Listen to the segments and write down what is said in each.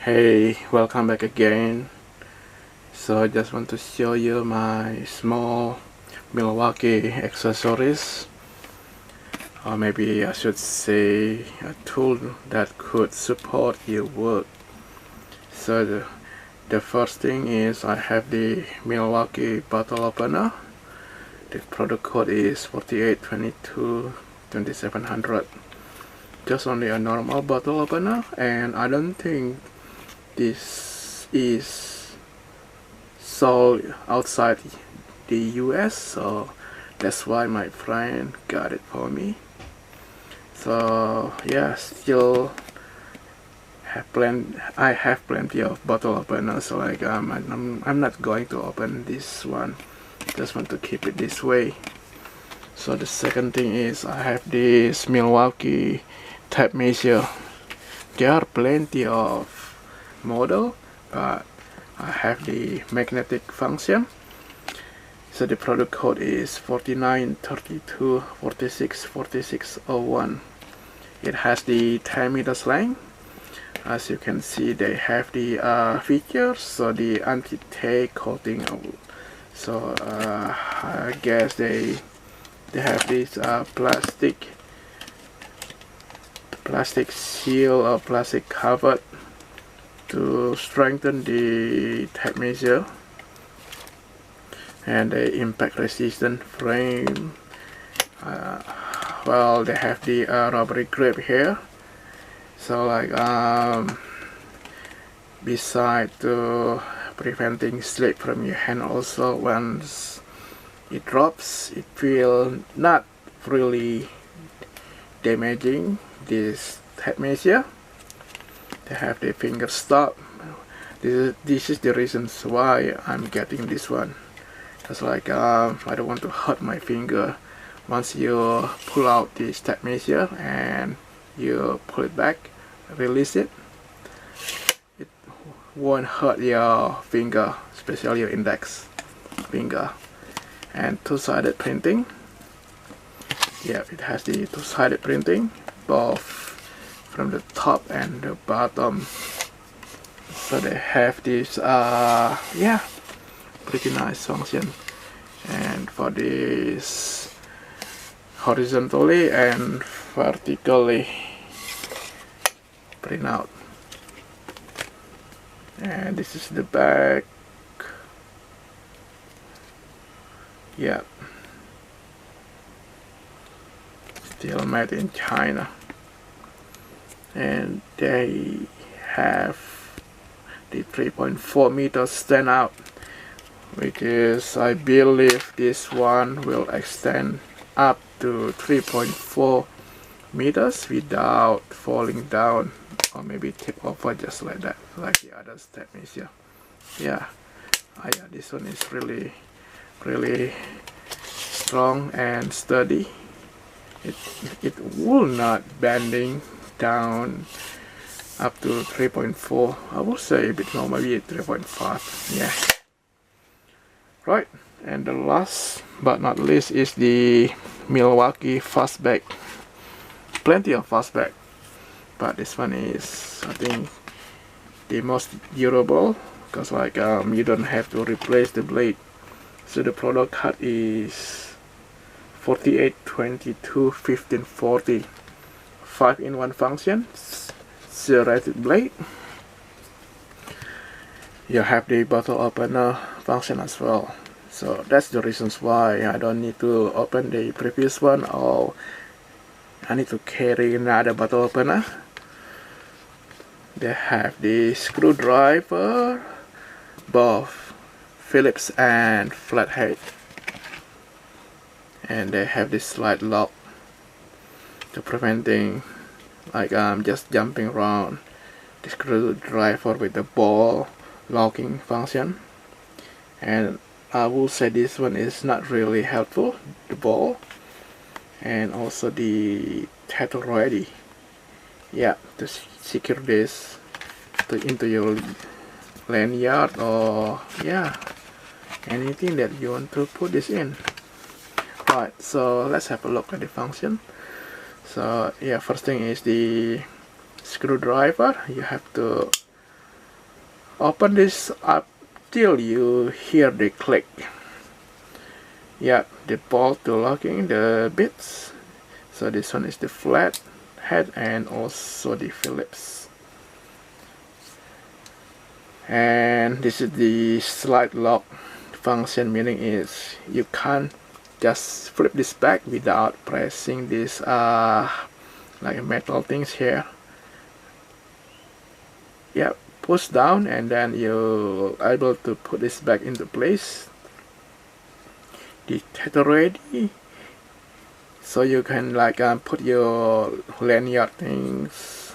Hey, welcome back again. So I just want to show you my small Milwaukee accessories, or maybe I should say a tool that could support your work. So the first thing is I have the Milwaukee bottle opener. The product code is 48222700. Just only a normal bottle opener, and I don't think this is sold outside the US, so that's why my friend got it for me. So yeah, still I have plenty of bottle openers, so like I'm not going to open this one, just want to keep it this way. So the second thing is I have this Milwaukee tape measure. There are plenty of model, but I have the magnetic function. So the product code is 4932464601. It has the 10 meters length. As you can see, they have the features, so the anti-tear coating. So I guess they have this plastic seal or plastic cover to strengthen the tape measure, and the impact resistant frame. Well, they have the rubbery grip here, so like beside to preventing slip from your hand, also once it drops it will not really damaging this tape measure. They have the finger stop. This is the reasons why I'm getting this one. It's like I don't want to hurt my finger. Once you pull out this tape measure and you pull it back, release it, it won't hurt your finger, especially your index finger. And two-sided printing. Yeah, it has the two-sided printing, both from the top and the bottom. So they have this yeah, pretty nice function. And for this horizontally and vertically print out. And this is the back. Yeah, still made in China. And they have the 3.4 meters standout, which is, I believe this one will extend up to 3.4 meters without falling down, or maybe tip over just like that, like the other step measure. Yeah, yeah, this one is really strong and sturdy. It will not bending down up to 3.4. I would say a bit more, maybe 3.5. Yeah. Right, and the last but not least is the Milwaukee Fastback. Plenty of Fastback, but this one is, I think, the most durable, because like you don't have to replace the blade. So the product cut is 48221540, 5-in-1 function, serrated blade. You have the bottle opener function as well. So that's the reasons why I don't need to open the previous one, or I need to carry another bottle opener. They have the screwdriver, both Phillips and flathead, and they have this slide lock to preventing like just jumping around. The screwdriver with the ball locking function, and I will say this one is not really helpful, the ball, and also the tether ready. Yeah, to secure this into your lanyard, or yeah, anything that you want to put this in. Right, so let's have a look at the function. So yeah, first thing is the screwdriver. You have to Open this up till you hear the click. Yeah, the bolt to locking the bits. So this one is the flat head and also the Phillips. And this is the slide lock function, meaning is you can't just flip this back without pressing this like metal things here. Yeah, push down and then you're able to put this back into place. Detector ready, so you can like put your lanyard things,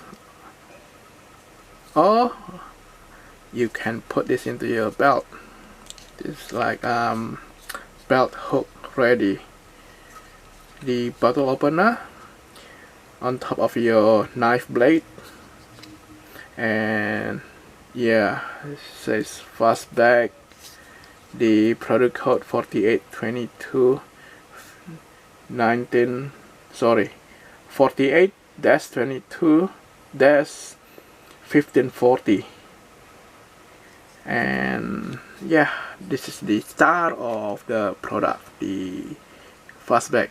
or you can put this into your belt. This like belt hook ready. The bottle opener on top of your knife blade, and yeah, it says Fastback. The product code 4822 19 sorry 48-22-1540. And yeah, this is the start of the product, the Fastback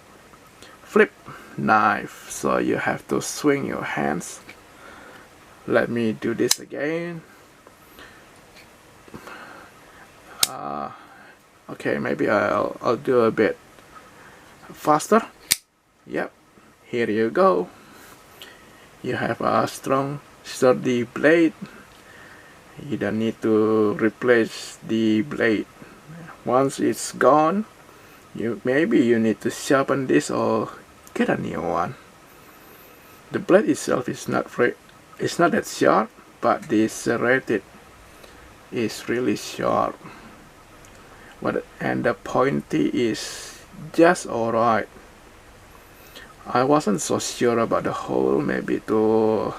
flip knife. So you have to swing your hands. Let me do this again. Okay, maybe I'll do a bit faster. Yep, here you go. You have a strong, sturdy blade. You don't need to replace the blade. Once it's gone, maybe you need to sharpen this or get a new one. The blade itself is not that sharp, but the serrated is really sharp. And the pointy is just alright. I wasn't so sure about the hole, maybe to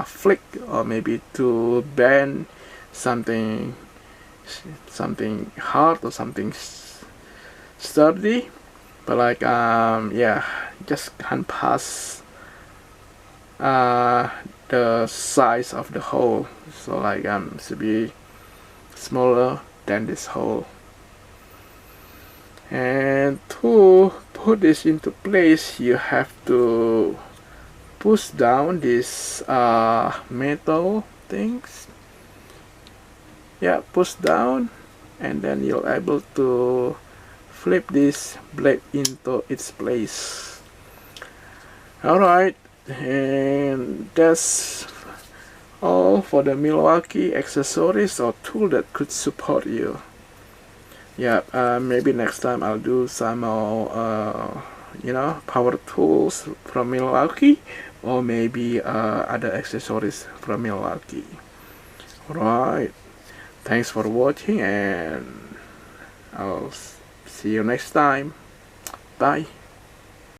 flick or maybe to bend something hard or something sturdy, but like yeah, just can't pass the size of the hole, so like should be smaller than this hole. And to put this into place, you have to push down this metal things. Yeah, push down, and then you're able to flip this blade into its place. Alright, and that's all for the Milwaukee accessories or tool that could support you. Yeah, maybe next time I'll do some more power tools from Milwaukee, or maybe other accessories from Milwaukee. Right, thanks for watching, and I'll see you next time. Bye.